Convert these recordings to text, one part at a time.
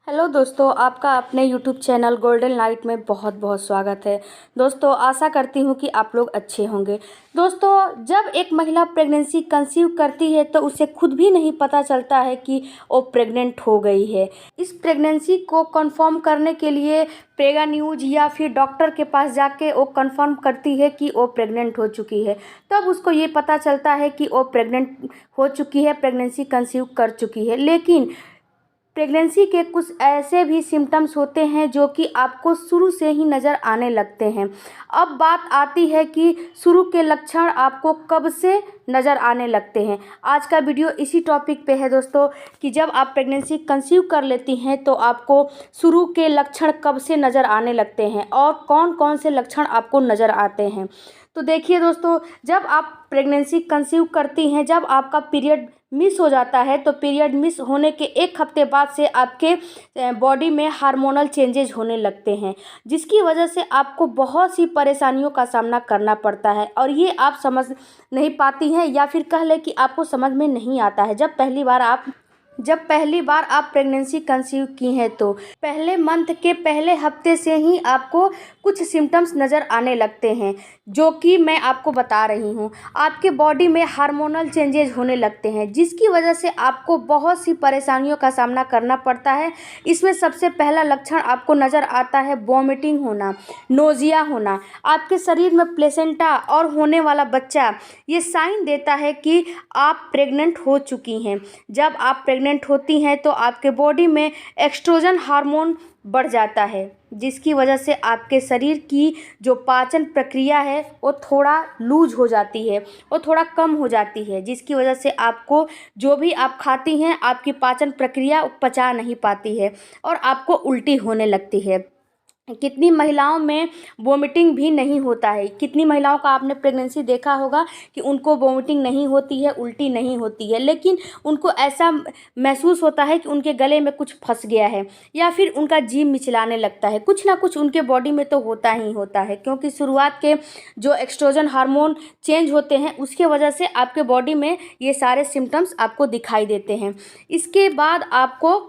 Hello दोस्तों, आपका अपने यूट्यूब चैनल गोल्डन लाइट में बहुत बहुत स्वागत है। दोस्तों, आशा करती हूँ कि आप लोग अच्छे होंगे। दोस्तों, जब एक महिला प्रेगनेंसी कंसीव करती है तो उसे खुद भी नहीं पता चलता है कि वो प्रेग्नेंट हो गई है। इस प्रेगनेंसी को कंफर्म करने के लिए प्रेगा न्यूज या फिर डॉक्टर के पास जाके वो कंफर्म करती है कि वो प्रेग्नेंट हो चुकी है। तब उसको ये पता चलता है कि वो प्रेग्नेंट हो चुकी है, प्रेगनेंसी कंसीव कर चुकी है। लेकिन प्रेगनेंसी के कुछ ऐसे भी सिम्टम्स होते हैं जो कि आपको शुरू से ही नज़र आने लगते हैं। अब बात आती है कि शुरू के लक्षण आपको कब से नज़र आने लगते हैं। आज का वीडियो इसी टॉपिक पे है दोस्तों, कि जब आप प्रेगनेंसी कंसीव कर लेती हैं तो आपको शुरू के लक्षण कब से नज़र आने लगते हैं और कौन कौन से लक्षण आपको नज़र आते हैं। तो देखिए दोस्तों, जब आप प्रेगनेंसी कंसीव करती हैं, जब आपका पीरियड मिस हो जाता है तो पीरियड मिस होने के एक हफ्ते बाद से आपके बॉडी में हार्मोनल चेंजेज होने लगते हैं, जिसकी वजह से आपको बहुत सी परेशानियों का सामना करना पड़ता है और ये आप समझ नहीं पाती हैं या फिर कह लें कि आपको समझ में नहीं आता है। जब पहली बार आप प्रेगनेंसी कंसीव की हैं तो पहले मंथ के पहले हफ्ते से ही आपको कुछ सिम्टम्स नज़र आने लगते हैं, जो कि मैं आपको बता रही हूँ। आपके बॉडी में हार्मोनल चेंजेज होने लगते हैं, जिसकी वजह से आपको बहुत सी परेशानियों का सामना करना पड़ता है। इसमें सबसे पहला लक्षण आपको नज़र आता है वॉमिटिंग होना, नोज़िया होना। आपके शरीर में प्लेसेंटा और होने वाला बच्चा ये साइन देता है कि आप प्रेग्नेंट हो चुकी हैं। जब आप प्रेग्नेंट होती हैं तो आपके बॉडी में एस्ट्रोजन हार्मोन बढ़ जाता है, जिसकी वजह से आपके शरीर की जो पाचन प्रक्रिया है वो थोड़ा लूज हो जाती है, वो थोड़ा कम हो जाती है, जिसकी वजह से आपको जो भी आप खाती हैं आपकी पाचन प्रक्रिया पचा नहीं पाती है और आपको उल्टी होने लगती है। कितनी महिलाओं में वोमिटिंग भी नहीं होता है। कितनी महिलाओं का आपने प्रेगनेंसी देखा होगा कि उनको वोमिटिंग नहीं होती है, उल्टी नहीं होती है, लेकिन उनको ऐसा महसूस होता है कि उनके गले में कुछ फंस गया है या फिर उनका जी मिचलाने लगता है। कुछ ना कुछ उनके बॉडी में तो होता ही होता है, क्योंकि शुरुआत के जो एस्ट्रोजन हार्मोन चेंज होते हैं उसके वजह से आपके बॉडी में ये सारे सिम्टम्स आपको दिखाई देते हैं। इसके बाद आपको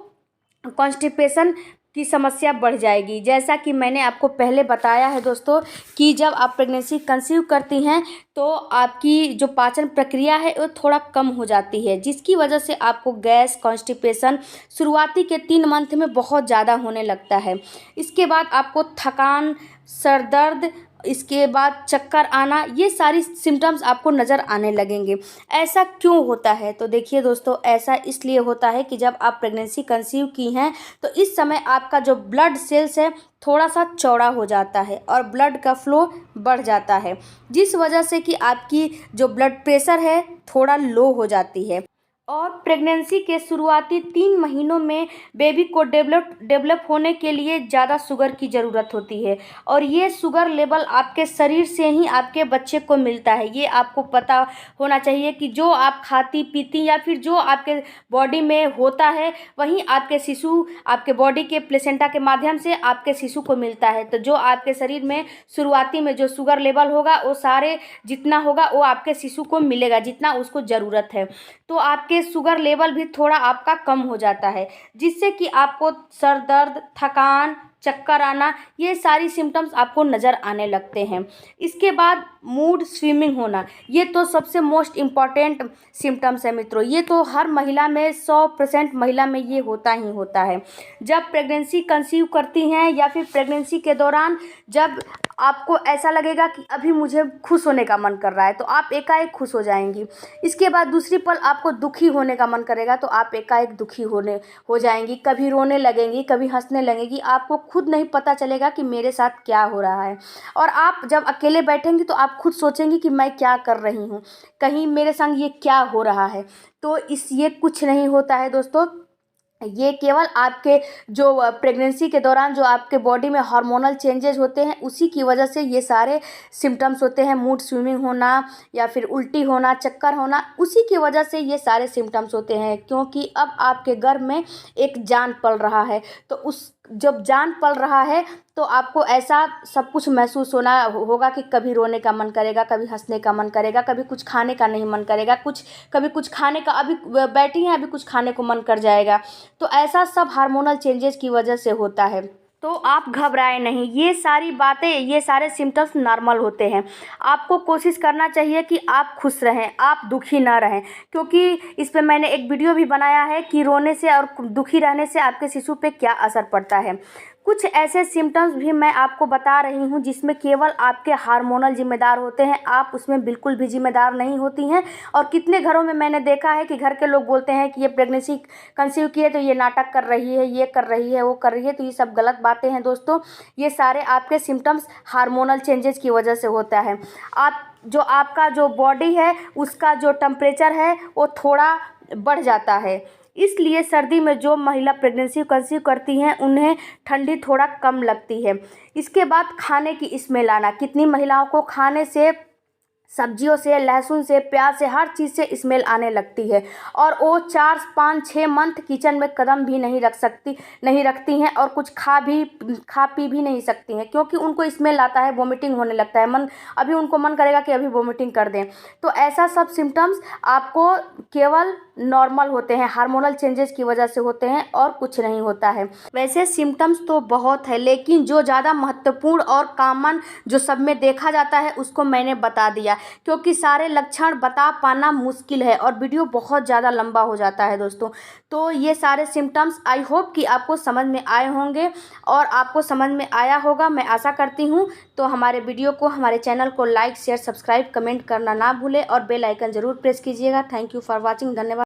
कॉन्स्टिपेशन की समस्या बढ़ जाएगी। जैसा कि मैंने आपको पहले बताया है दोस्तों, कि जब आप प्रेगनेंसी कंसीव करती हैं तो आपकी जो पाचन प्रक्रिया है वो थोड़ा कम हो जाती है, जिसकी वजह से आपको गैस, कॉन्स्टिपेशन शुरुआती के 3 मंथ में बहुत ज़्यादा होने लगता है। इसके बाद आपको थकान, सर दर्द, इसके बाद चक्कर आना, ये सारी सिम्टम्स आपको नज़र आने लगेंगे। ऐसा क्यों होता है? तो देखिए दोस्तों, ऐसा इसलिए होता है कि जब आप प्रेगनेंसी कंसीव की हैं तो इस समय आपका जो ब्लड सेल्स है थोड़ा सा चौड़ा हो जाता है और ब्लड का फ्लो बढ़ जाता है, जिस वजह से कि आपकी जो ब्लड प्रेशर है थोड़ा लो हो जाती है। और प्रेगनेंसी के शुरुआती 3 महीनों में बेबी को डेवलप होने के लिए ज़्यादा शुगर की ज़रूरत होती है और ये शुगर लेवल आपके शरीर से ही आपके बच्चे को मिलता है। ये आपको पता होना चाहिए कि जो आप खाती पीती या फिर जो आपके बॉडी में होता है वहीं आपके शिशु, आपके बॉडी के प्लेसेंटा के माध्यम से आपके शिशु को मिलता है। तो जो आपके शरीर में शुरुआती में जो शुगर लेवल होगा वो सारे जितना होगा वो आपके शिशु को मिलेगा, जितना उसको ज़रूरत है। तो आपके शुगर लेवल भी थोड़ा आपका कम हो जाता है, जिससे कि आपको सर दर्द, थकान, चक्कर आना, ये सारी सिम्टम्स आपको नज़र आने लगते हैं। इसके बाद मूड स्विंगिंग होना, ये तो सबसे मोस्ट इम्पॉर्टेंट सिम्टम्स है मित्रों। ये तो हर महिला में 100% महिला में ये होता ही होता है। जब प्रेगनेंसी कंसीव करती हैं या फिर प्रेगनेंसी के दौरान जब आपको ऐसा लगेगा कि अभी मुझे खुश होने का मन कर रहा है तो आप एकाएक खुश हो जाएंगी। इसके बाद दूसरी पल आपको दुखी होने का मन करेगा तो आप एकाएक दुखी हो जाएंगी। कभी रोने लगेंगी, कभी हंसने लगेंगी, आपको खुद नहीं पता चलेगा कि मेरे साथ क्या हो रहा है। और आप जब अकेले बैठेंगी तो आप खुद सोचेंगी कि मैं क्या कर रही हूँ, कहीं मेरे संग ये क्या हो रहा है। तो ये कुछ नहीं होता है दोस्तों, ये केवल आपके जो प्रेगनेंसी के दौरान जो आपके बॉडी में हार्मोनल चेंजेस होते हैं उसी की वजह से ये सारे सिम्टम्स होते हैं। मूड स्विंगिंग होना या फिर उल्टी होना, चक्कर होना, उसी की वजह से ये सारे सिम्टम्स होते हैं, क्योंकि अब आपके गर्भ में एक जान पल रहा है। तो उस जब जान पल रहा है तो आपको ऐसा सब कुछ महसूस होना होगा कि कभी रोने का मन करेगा, कभी हंसने का मन करेगा, कभी कुछ खाने का नहीं मन करेगा, कभी कुछ खाने का, अभी बैठी हैं अभी कुछ खाने को मन कर जाएगा। तो ऐसा सब हार्मोनल चेंजेस की वजह से होता है। तो आप घबराएं नहीं, ये सारी बातें, ये सारे सिम्टम्स नॉर्मल होते हैं। आपको कोशिश करना चाहिए कि आप खुश रहें, आप दुखी ना रहें, क्योंकि इस पे मैंने एक वीडियो भी बनाया है कि रोने से और दुखी रहने से आपके शिशु पे क्या असर पड़ता है। कुछ ऐसे सिम्टम्स भी मैं आपको बता रही हूँ जिसमें केवल आपके हार्मोनल जिम्मेदार होते हैं, आप उसमें बिल्कुल भी जिम्मेदार नहीं होती हैं। और कितने घरों में मैंने देखा है कि घर के लोग बोलते हैं कि ये प्रेगनेंसी कंसीव की है तो ये नाटक कर रही है, ये कर रही है, वो कर रही है। तो ये सब गलत बातें हैं दोस्तों। ये सारे आपके सिम्टम्स हार्मोनल चेंजेस की वजह से होता है। आपका जो बॉडी है उसका जो टेम्परेचर है वो थोड़ा बढ़ जाता है, इसलिए सर्दी में जो महिला प्रेगनेंसी कंसीव करती हैं उन्हें ठंडी थोड़ा कम लगती है। इसके बाद खाने की स्मेल आना, कितनी महिलाओं को खाने से, सब्जियों से, लहसुन से, प्याज से, हर चीज़ से स्मेल आने लगती है और वो 4, 5, 6 मंथ किचन में कदम भी नहीं रखती हैं और कुछ खा पी भी नहीं सकती हैं, क्योंकि उनको स्मेल आता है, वोमिटिंग होने लगता है, अभी उनको मन करेगा कि अभी वोमिटिंग कर दें। तो ऐसा सब सिम्टम्स आपको केवल नॉर्मल होते हैं, हार्मोनल चेंजेस की वजह से होते हैं और कुछ नहीं होता है। वैसे सिम्टम्स तो बहुत है, लेकिन जो ज़्यादा महत्वपूर्ण और कॉमन जो सब में देखा जाता है उसको मैंने बता दिया, क्योंकि सारे लक्षण बता पाना मुश्किल है और वीडियो बहुत ज़्यादा लंबा हो जाता है दोस्तों। तो ये सारे सिम्टम्स आई होप कि आपको समझ में आए होंगे और आपको समझ में आया होगा, मैं आशा करती हूँ। तो हमारे वीडियो को, हमारे चैनल को लाइक, शेयर, सब्सक्राइब, कमेंट करना ना भूलें और बेल आइकन ज़रूर प्रेस कीजिएगा। Thank you for watching. धन्यवाद।